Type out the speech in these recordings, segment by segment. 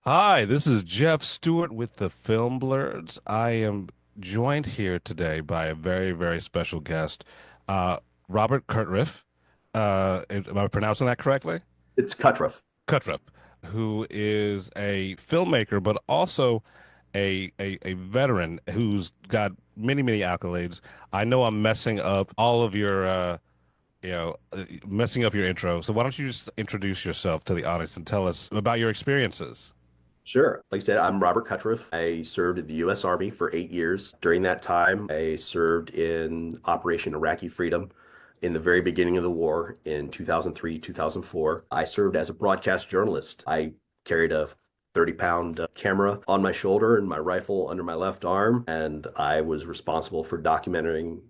Hi, this is Jeff Stewart with the Film Blurs. I am joined here today by a very, very special guest, uh, Robert Kutruff. Am I pronouncing that correctly? It's Kutruff. Kutruff, who is a filmmaker, but also a veteran who's got many, many accolades. I know I'm messing up all of your, messing up your intro. So why don't you just introduce yourself to the audience and tell us about your experiences? Sure. Like I said, I'm Robert Kutruff. I served in the U.S. Army for 8 years. During that time, I served in Operation Iraqi Freedom in the very beginning of the war in 2003, 2004. I served as a broadcast journalist. I carried a 30-pound camera on my shoulder and my rifle under my left arm, and I was responsible for documenting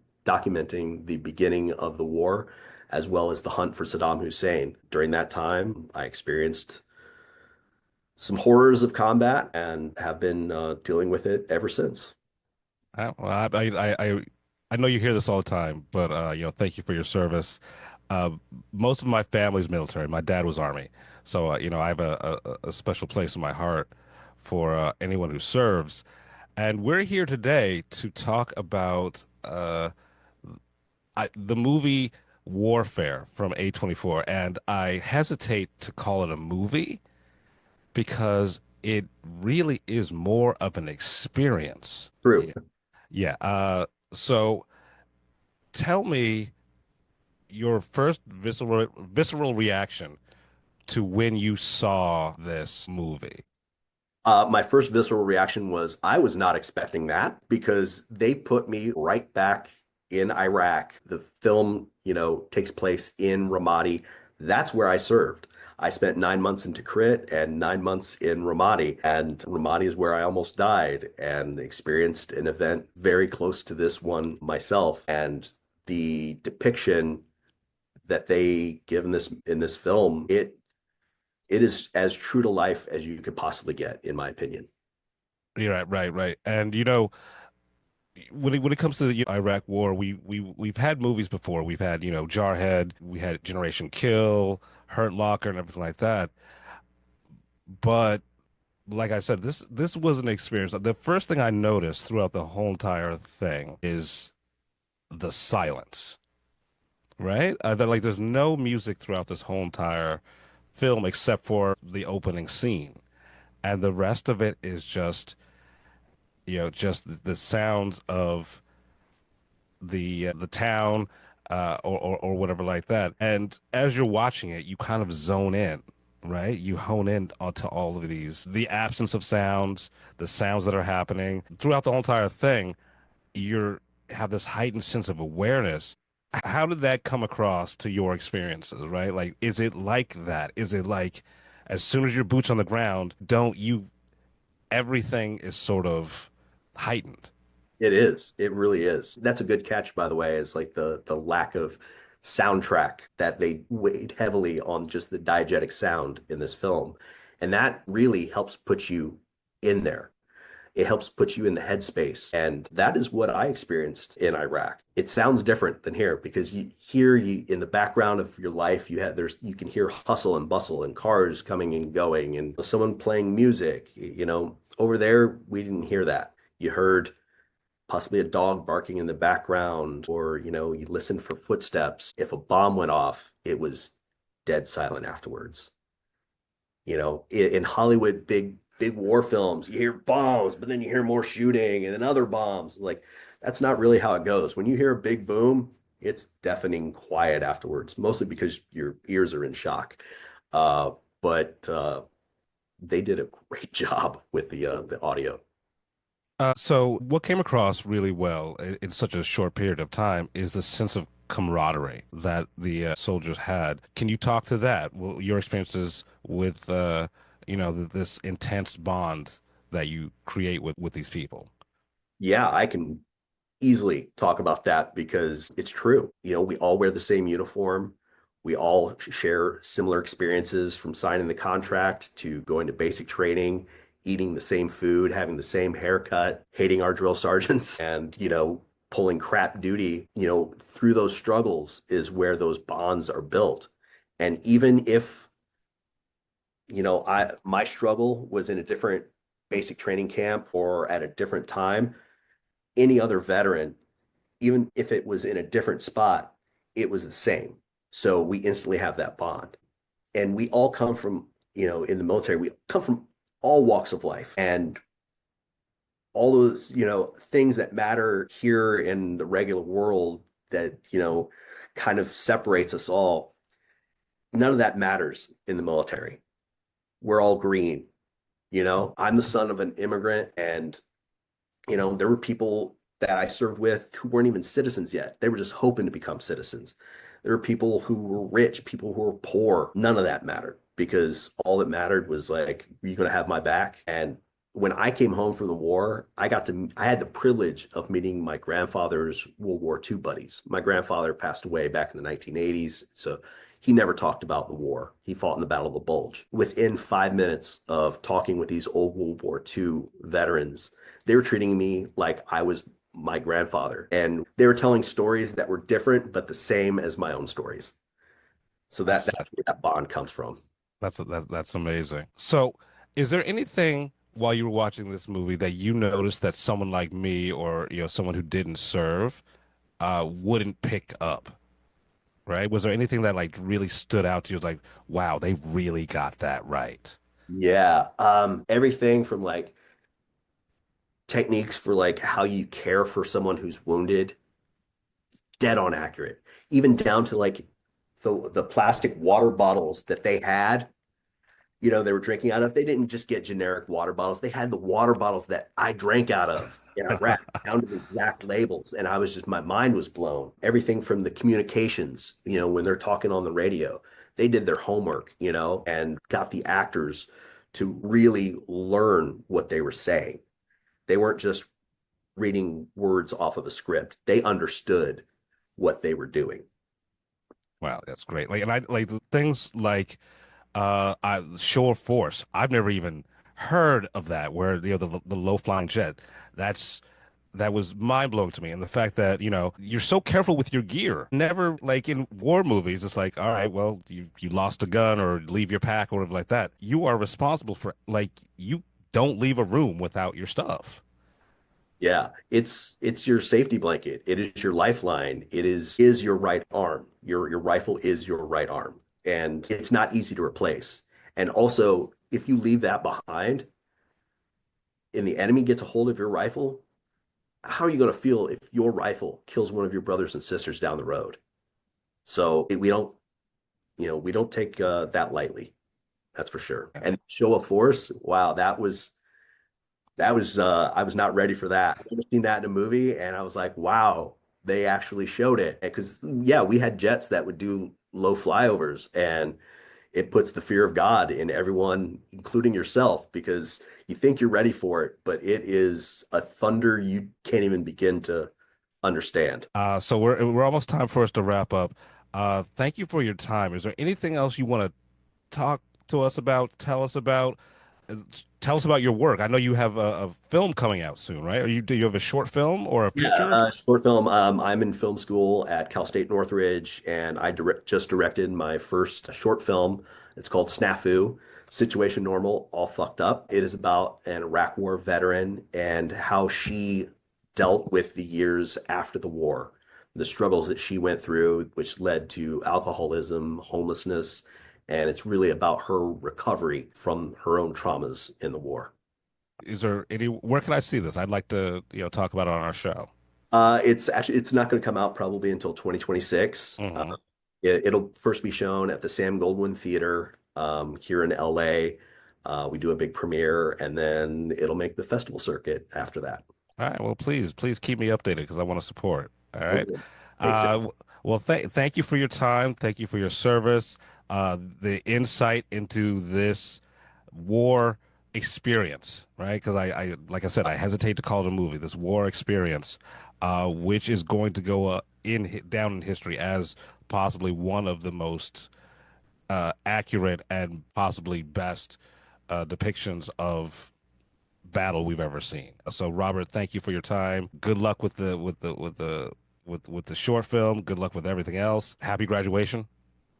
the beginning of the war as well as the hunt for Saddam Hussein. During that time, I experienced some horrors of combat and have been dealing with it ever since. Well, I know you hear this all the time, but thank you for your service. Uh, Most of my family's military. My dad was Army, so I have a special place in my heart for anyone who serves. And we're here today to talk about the movie Warfare from A24, and I hesitate to call it a movie because it really is more of an experience. True. Yeah. Yeah. So tell me your first visceral reaction to when you saw this movie. My first visceral reaction was I was not expecting that because they put me right back in Iraq. The film, takes place in Ramadi. That's where I served. I spent 9 months in Tikrit and 9 months in Ramadi, and Ramadi is where I almost died and experienced an event very close to this one myself. And the depiction that they give in this film, it is as true to life as you could possibly get, in my opinion. You're right, right, right. And when it comes to the Iraq War, we've had movies before. We've had, Jarhead, we had Generation Kill, Hurt Locker, and everything like that. But like I said, this was an experience. The first thing I noticed throughout the whole entire thing is the silence, right? That like there's no music throughout this whole entire film except for the opening scene, and the rest of it is just just the sounds of the town or whatever like that. And as you're watching it, you kind of zone in, right? You hone in onto all of the absence of sounds, the sounds that are happening throughout the whole entire thing. You're have this heightened sense of awareness. How did that come across to your experiences, right? Like, is it like that? Is it like as soon as your boots on the ground, don't you everything is sort of heightened? It is. It really is. That's a good catch, by the way, is like the lack of soundtrack that they weighed heavily on just the diegetic sound in this film. And that really helps put you in there. It helps put you in the headspace. And that is what I experienced in Iraq. It sounds different than here because you in the background of your life, you can hear hustle and bustle and cars coming and going and someone playing music. Over there, we didn't hear that. You heard possibly a dog barking in the background, or you listen for footsteps. If a bomb went off, it was dead silent afterwards. In Hollywood, big war films, you hear bombs, but then you hear more shooting and then other bombs. Like, that's not really how it goes. When you hear a big boom, it's deafening quiet afterwards, mostly because your ears are in shock. But they did a great job with the audio. So what came across really well in such a short period of time is the sense of camaraderie that the soldiers had. Can you talk to that? Well, your experiences with this intense bond that you create with these people. Yeah, I can easily talk about that because it's true. We all wear the same uniform. We all share similar experiences from signing the contract to going to basic training, eating the same food, having the same haircut, hating our drill sergeants, and, pulling crap duty. Through those struggles is where those bonds are built. And even if I my struggle was in a different basic training camp or at a different time. Any other veteran, even if it was in a different spot, it was the same. So we instantly have that bond. And we all come from, in the military, we come from all walks of life. And all those, things that matter here in the regular world that, kind of separates us all, none of that matters in the military. We're all green. I'm the son of an immigrant, and there were people that I served with who weren't even citizens yet. They were just hoping to become citizens. There were people who were rich, people who were poor. None of that mattered because all that mattered was like, are you going to have my back? And when I came home from the war, I had the privilege of meeting my grandfather's World War II buddies. My grandfather passed away back in the 1980s. So he never talked about the war. He fought in the Battle of the Bulge. Within 5 minutes of talking with these old World War II veterans, they were treating me like I was my grandfather. And they were telling stories that were different, but the same as my own stories. So That's that's where that bond comes from. that's amazing. So, is there anything while you were watching this movie that you noticed that someone like me or someone who didn't serve wouldn't pick up? Right? Was there anything that like really stood out to you? Like, wow, they really got that right. Yeah. Everything from like techniques for like how you care for someone who's wounded, dead on accurate. Even down to like the plastic water bottles that they had, they were drinking out of. They didn't just get generic water bottles. They had the water bottles that I drank out of in Iraq, down to the exact labels. And I was just, my mind was blown. Everything from the communications, when they're talking on the radio, they did their homework, and got the actors to really learn what they were saying. They weren't just reading words off of a script. They understood what they were doing. Wow, that's great. Like, and I like the things like shore force. I've never even heard of that. Where the low flying jet. That's that was mind blowing to me, and the fact that you're so careful with your gear. Never like in war movies, it's like, all right, well, you lost a gun or leave your pack or whatever like that. You are responsible for like you don't leave a room without your stuff. Yeah, it's your safety blanket. It is your lifeline. It is your right arm. Your rifle is your right arm, and it's not easy to replace. And also, if you leave that behind and the enemy gets a hold of your rifle, how are you going to feel if your rifle kills one of your brothers and sisters down the road? So we don't take that lightly. That's for sure. And show of force, wow, that was I was not ready for that. I've never seen that in a movie, and I was like, wow, they actually showed it. Because yeah, we had jets that would do low flyovers, and it puts the fear of God in everyone, including yourself, because you think you're ready for it, but it is a thunder you can't even begin to understand. So we're almost time for us to wrap up. Thank you for your time. Is there anything else you want to talk to us about? Uh, Tell us about your work. I know you have a film coming out soon, right? Do you have a short film or a Yeah, feature? short film. I'm in film school at Cal State Northridge, and I just directed my first short film. It's called Snafu, Situation Normal, All Fucked Up. It is about an Iraq War veteran and how she dealt with the years after the war, the struggles that she went through, which led to alcoholism, homelessness, and it's really about her recovery from her own traumas in the war. Is there any, where can I see this? I'd like to, talk about it on our show. It's not going to come out probably until 2026. Hmm. It'll first be shown at the Sam Goldwyn Theater here in LA. We do a big premiere, and then it'll make the festival circuit after that. All right. Well, please keep me updated because I want to support. All right. Okay. Thanks, Jeff. Well, thank you for your time. Thank you for your service. The insight into this war experience, right? Because like I said, I hesitate to call it a movie. This war experience, which is going to go down in history as possibly one of the most accurate and possibly best depictions of battle we've ever seen. So, Robert, thank you for your time. Good luck with the short film. Good luck with everything else. Happy graduation.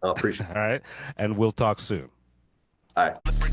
I appreciate All right, and we'll talk soon. All right.